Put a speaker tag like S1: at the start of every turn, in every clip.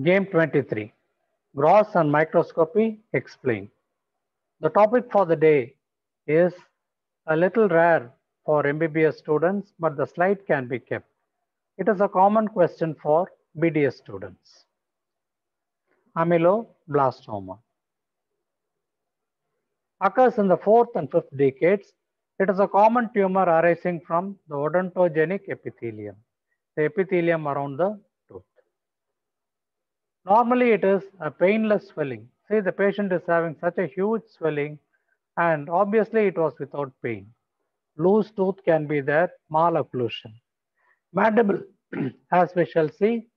S1: Game 23. Gross and microscopy explained. The topic for the day is a little rare for MBBS students, but the slide can be kept. It is a common question for BDS students. Ameloblastoma occurs in the 4th and 5th decades. It is a common tumor arising from the odontogenic epithelium, the epithelium around the tooth. Normally, it is a painless swelling. See, the patient is having such a huge swelling, and obviously, it was without pain. Loose tooth can be there, malocclusion. Mandible, as we shall see,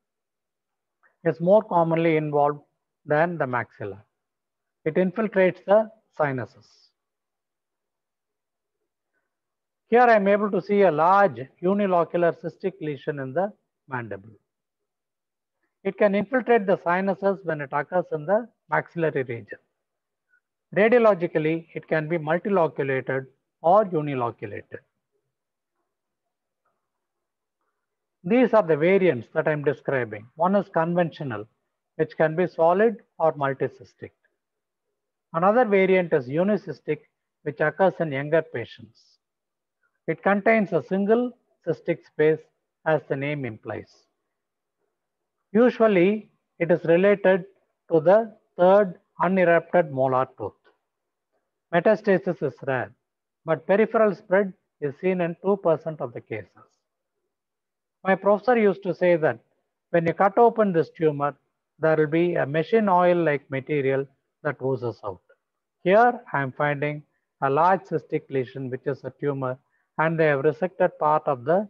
S1: is more commonly involved than the maxilla. It infiltrates the sinuses. Here I am able to see a large unilocular cystic lesion in the mandible. It can infiltrate the sinuses when it occurs in the maxillary region. Radiologically, it can be multiloculated or uniloculated. These are the variants that I am describing. One is conventional, which can be solid or multicystic. Another variant is unicystic, which occurs in younger patients. It contains a single cystic space, as the name implies. Usually, it is related to the third unerupted molar tooth. Metastasis is rare, but peripheral spread is seen in 2% of the cases. My professor used to say that when you cut open this tumor, there will be a machine oil-like material that oozes out. Here, I am finding a large cystic lesion, which is a tumor, and they have resected part of the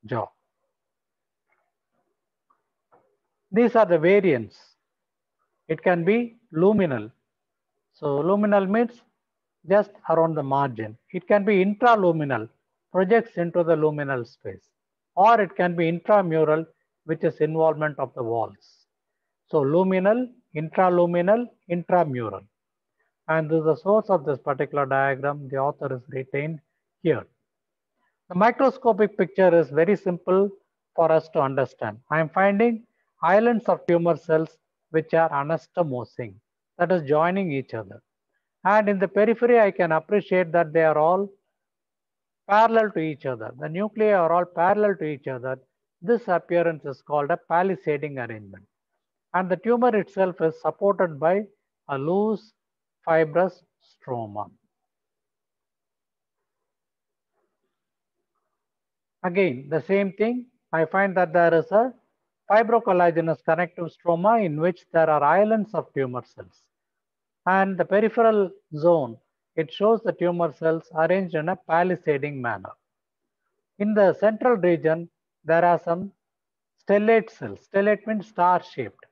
S1: jaw. These are the variants. It can be luminal. So luminal means just around the margin. It can be intraluminal, projects into the luminal space. Or it can be intramural, which is involvement of the walls. So luminal, intraluminal, intramural. And this is the source of this particular diagram. The author is retained here. The microscopic picture is very simple for us to understand. I am finding islands of tumor cells which are anastomosing, that is joining each other. And in the periphery, I can appreciate that they are all parallel to each other. The nuclei are all parallel to each other. This appearance is called a palisading arrangement. And the tumor itself is supported by a loose fibrous stroma. Again, the same thing, I find that there is a fibrocollagenous connective stroma in which there are islands of tumor cells. And the peripheral zone, it shows the tumor cells arranged in a palisading manner. In the central region, there are some stellate cells. Stellate means star-shaped,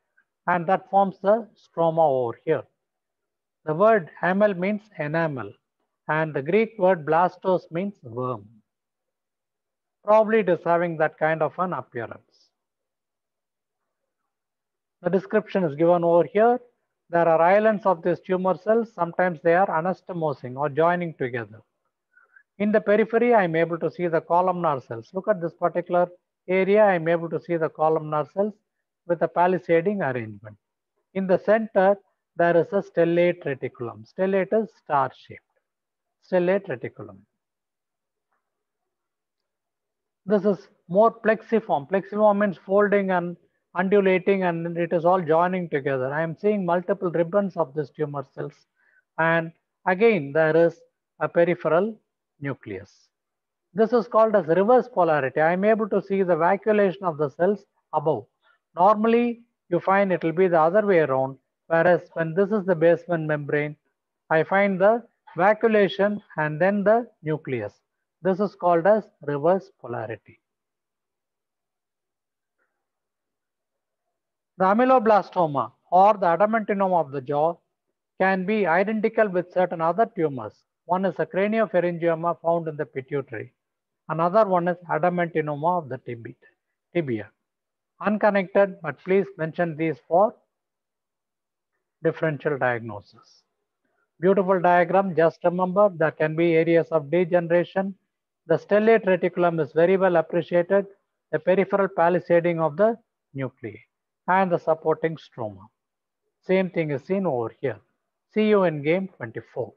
S1: and that forms the stroma over here. The word amel means enamel, and the Greek word blastos means worm. Probably it is having that kind of an appearance. The description is given over here. There are islands of these tumor cells. Sometimes they are anastomosing or joining together. In the periphery, I am able to see the columnar cells. Look at this particular area. I am able to see the columnar cells with a palisading arrangement. In the center, there is a stellate reticulum. Stellate is star-shaped. Stellate reticulum. This is more plexiform. Plexiform means folding and undulating, and it is all joining together. I am seeing multiple ribbons of these tumor cells. And again, there is a peripheral nucleus. This is called as reverse polarity. I am able to see the vacuolation of the cells above. Normally, you find it will be the other way around, whereas when this is the basement membrane, I find the vacuolation and then the nucleus. This is called as reverse polarity. The ameloblastoma or the adamantinoma of the jaw can be identical with certain other tumors. One is a craniopharyngioma found in the pituitary. Another one is adamantinoma of the tibia. Unconnected, but please mention these for differential diagnosis. Beautiful diagram. Just remember there can be areas of degeneration. The stellate reticulum is very well appreciated. The peripheral palisading of the nuclei. and the supporting stroma. Same thing is seen over here. See you in game 24.